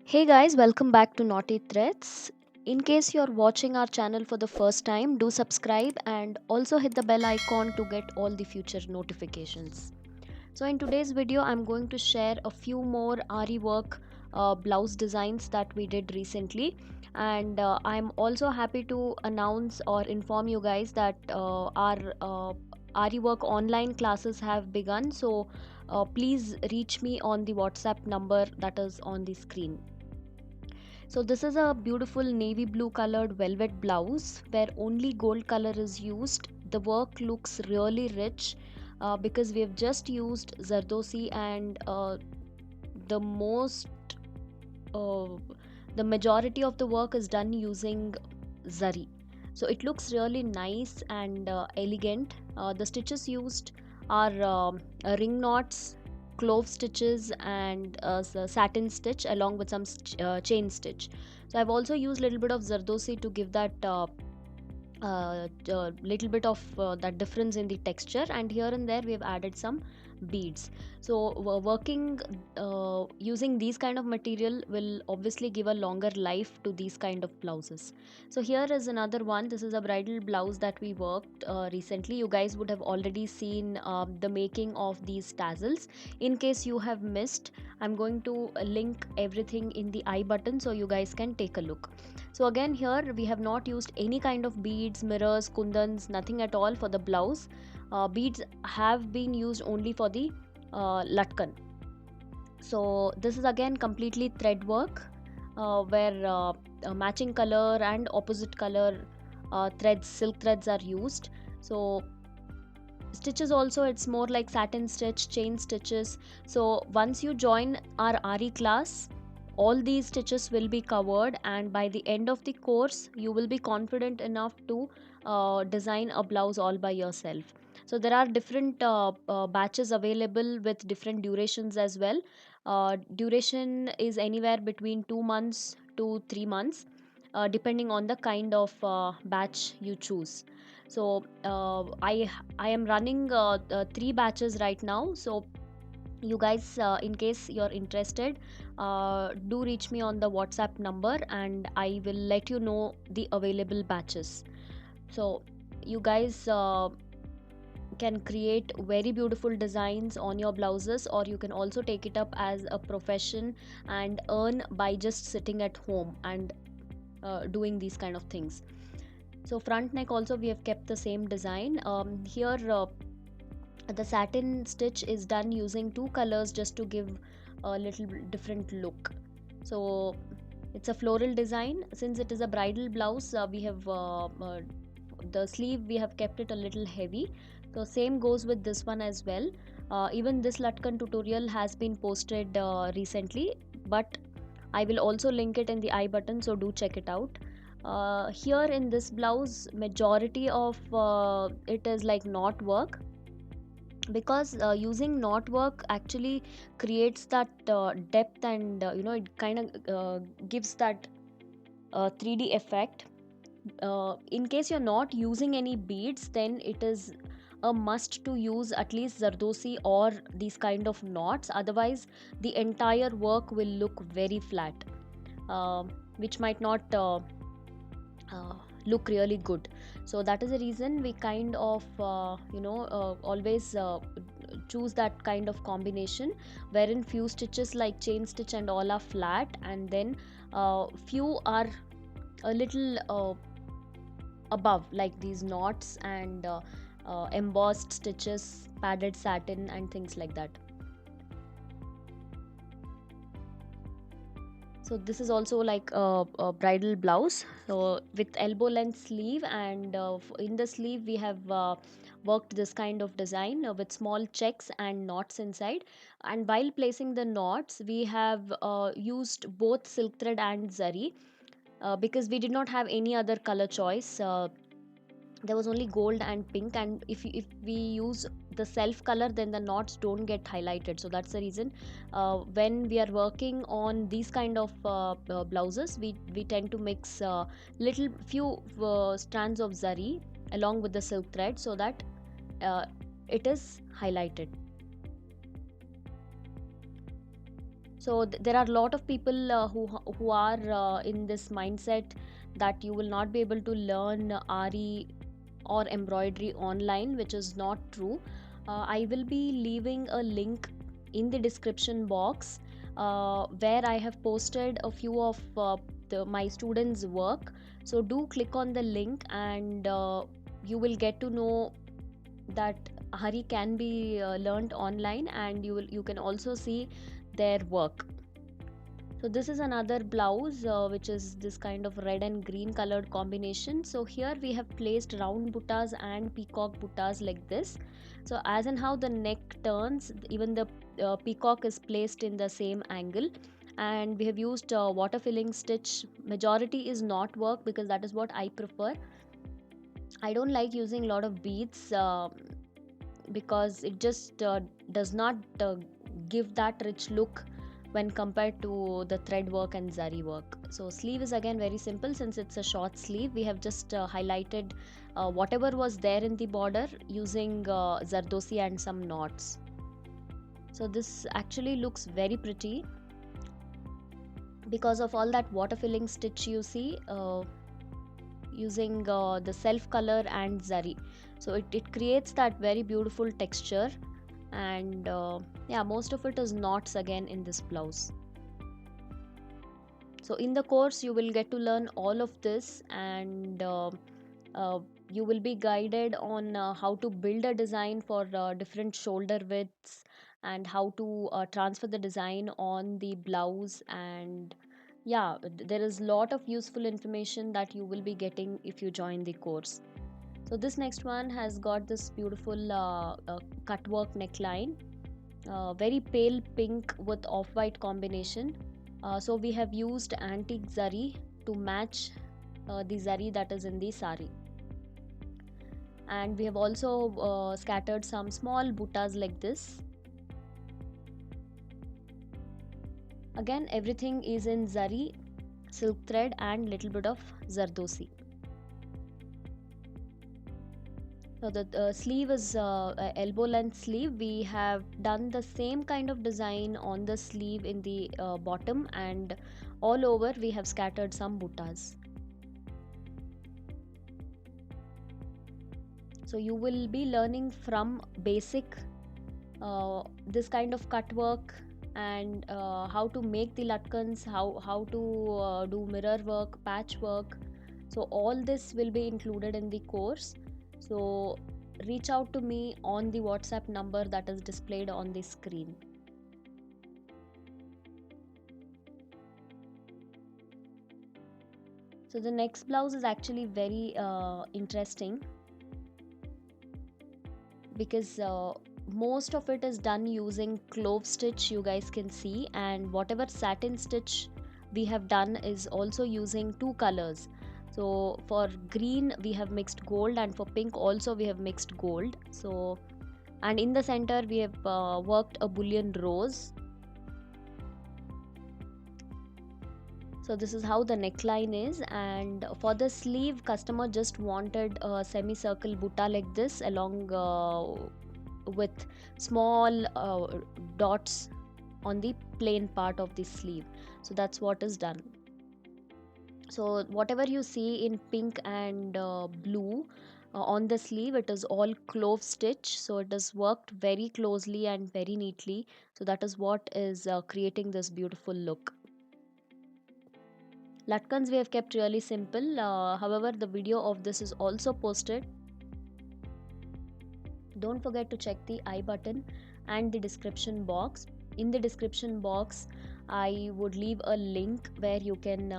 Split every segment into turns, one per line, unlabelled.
Hey guys, welcome back to Knotty Threads. In case you're watching our channel for the first time, do subscribe and also hit the bell icon to get all the future notifications. So in today's video, I'm going to share a few more Aari work blouse designs that we did recently. And I'm also happy to announce or inform you guys that our Aari work online classes have begun. So please reach me on the WhatsApp number that is on the screen. So this is a beautiful navy blue colored velvet blouse where only gold color is used. The work looks really rich because we have just used Zardosi and the most uh, the majority of the work is done using zari. So it looks really nice and elegant. The stitches used are ring knots, clove stitches, and satin stitch along with some chain stitch. So I've also used a little bit of zardosi to give that little bit of that difference in the texture, and here and there we have added some beads. So working using these kind of material will obviously give a longer life to these kind of blouses. So here is another one. This is a bridal blouse that we worked recently. You guys would have already seen the making of these tassels. In case you have missed, I'm going to link everything in the I button so you guys can take a look. So again, here we have not used any kind of beads, mirrors, kundans, nothing at all for the blouse. Beads have been used only for the latkan. So this is again completely thread work where matching color and opposite color threads, silk threads are used. So stitches also, it's more like satin stitch, chain stitches. So once you join our Aari class, all these stitches will be covered, and by the end of the course you will be confident enough to design a blouse all by yourself. So there are different batches available with different durations as well. Duration is anywhere between 2 months to 3 months, depending on the kind of batch you choose. So I am running 3 batches right now. So you guys, in case you're interested, do reach me on the WhatsApp number and I will let you know the available batches. So you guys can create very beautiful designs on your blouses, or you can also take it up as a profession and earn by just sitting at home and doing these kind of things. So front neck also we have kept the same design. Here the satin stitch is done using two colors just to give a little different look. So it's a floral design. Since it is a bridal blouse, we have the sleeve we have kept it a little heavy. So same goes with this one as well. Even this latkan tutorial has been posted recently, but I will also link it in the I button, so do check it out. Here in this blouse, majority of it is like knot work, because using knot work actually creates that depth, and it kind of gives that 3D effect. In case you're not using any beads, then it is a must to use at least zardosi or these kind of knots, otherwise the entire work will look very flat, which might not uh, look really good. So that is the reason we kind of always choose that kind of combination, wherein few stitches like chain stitch and all are flat, and then few are a little above, like these knots and embossed stitches, padded satin and things like that. So this is also like a bridal blouse, so with elbow length sleeve, and in the sleeve we have worked this kind of design with small checks and knots inside. And while placing the knots, we have used both silk thread and zari, because we did not have any other color choice. There was only gold and pink, and if we use the self color, then the knots don't get highlighted. So that's the reason when we are working on these kind of blouses, we tend to mix little few strands of zari along with the silk thread, so that it is highlighted. So there are a lot of people who are in this mindset that you will not be able to learn Ari or embroidery online, which is not true. I will be leaving a link in the description box where I have posted a few of my students' work. So do click on the link, and you will get to know that Hari can be learned online, and you can also see their work. So this is another blouse which is this kind of red and green colored combination. So here we have placed round buttas and peacock buttas like this. So as and how the neck turns, even the peacock is placed in the same angle. And we have used water filling stitch. Majority is not work because that is what I prefer. I don't like using a lot of beads because it just does not give that rich look when compared to the thread work and zari work. So sleeve is again very simple. Since it's a short sleeve, we have just highlighted whatever was there in the border using zardosi and some knots. So this actually looks very pretty because of all that water filling stitch you see using the self color and zari. So it creates that very beautiful texture, and yeah, most of it is knots again in this blouse. So in the course you will get to learn all of this, and you will be guided on how to build a design for different shoulder widths, and how to transfer the design on the blouse. And yeah, there is a lot of useful information that you will be getting if you join the course. So this next one has got this beautiful cut work neckline, very pale pink with off-white combination. So we have used antique zari to match the zari that is in the sari, and we have also scattered some small buttas like this. Again, everything is in zari, silk thread, and little bit of zardosi. So the sleeve is elbow length sleeve. We have done the same kind of design on the sleeve in the bottom, and all over we have scattered some buttas. So you will be learning from basic this kind of cut work, and how to make the latkans, how to do mirror work, patch work. So all this will be included in the course. So reach out to me on the WhatsApp number that is displayed on the screen. So the next blouse is actually very interesting because most of it is done using clove stitch, you guys can see, and whatever satin stitch we have done is also using two colors. So for green we have mixed gold, and for pink also we have mixed gold. So, and in the center we have worked a bullion rose. So this is how the neckline is, and for the sleeve customer just wanted a semicircle butta like this, along with small dots on the plain part of the sleeve. So that's what is done. So whatever you see in pink and blue on the sleeve, it is all clove stitch. So it is worked very closely and very neatly. So that is what is creating this beautiful look. Latkans we have kept really simple. However, the video of this is also posted. Don't forget to check the I button and the description box. In the description box, I would leave a link where you can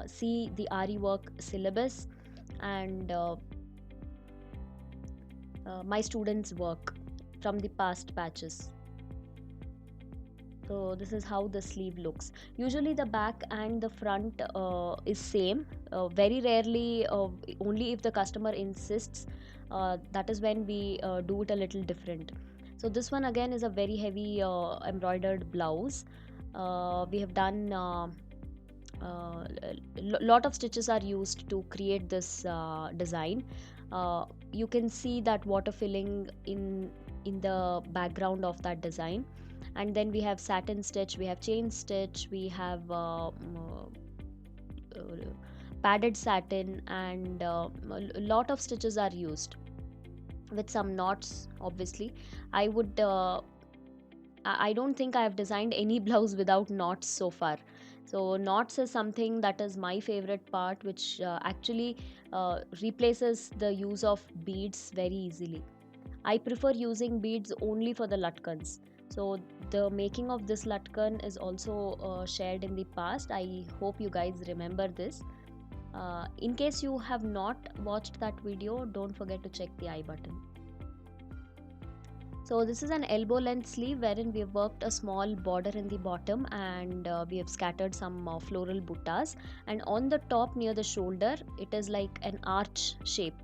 see the Aari work syllabus and my students' work from the past batches. So this is how the sleeve looks. Usually the back and the front is same. Very rarely, only if the customer insists, that is when we do it a little different. So this one again is a very heavy embroidered blouse. We have done lot of stitches are used to create this design. You can see that water filling in the background of that design, And then we have satin stitch, we have chain stitch, we have padded satin, and a lot of stitches are used with some knots. Obviously, I would I don't think I have designed any blouse without knots so far. So knots is something that is my favorite part, which actually replaces the use of beads very easily. I prefer using beads only for the latkans. So the making of this latkan is also shared in the past. I hope you guys remember this. In case you have not watched that video, don't forget to check the I button. So this is an elbow length sleeve wherein we have worked a small border in the bottom, and we have scattered some floral buttas, and on the top near the shoulder it is like an arch shape.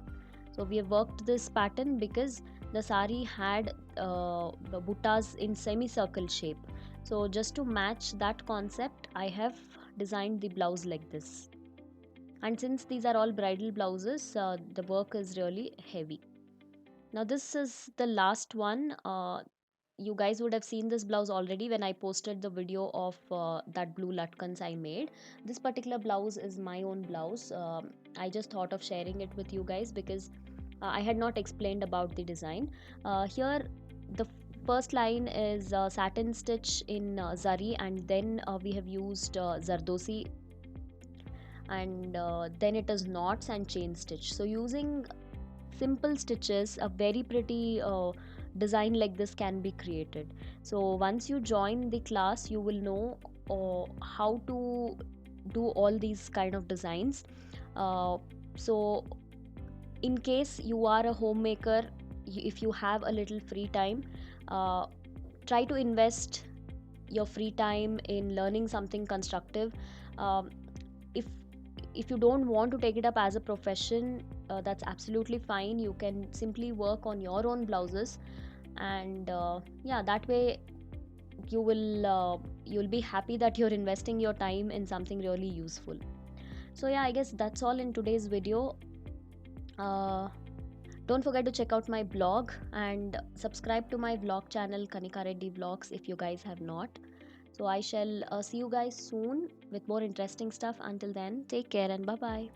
So we have worked this pattern because the sari had the buttas in semicircle shape. So just to match that concept, I have designed the blouse like this. And since these are all bridal blouses, the work is really heavy. Now this is the last one. You guys would have seen this blouse already when I posted the video of that blue latkans I made. This particular blouse is my own blouse. I just thought of sharing it with you guys because I had not explained about the design. Here the first line is satin stitch in zari, and then we have used zardosi, and then it is knots and chain stitch. So using simple stitches, a very pretty design like this can be created. So once you join the class, you will know how to do all these kind of designs. So in case you are a homemaker, if you have a little free time, uh, try to invest your free time in learning something constructive. um, if if you don't want to take it up as a profession, that's absolutely fine. You can simply work on your own blouses, and yeah, that way you'll be happy that you're investing your time in something really useful. So yeah, I guess that's all in today's video. uh, don't forget to check out my blog and subscribe to my vlog channel Kanika Reddy Vlogs if you guys have not. So I shall see you guys soon with more interesting stuff. Until then, take care and bye bye.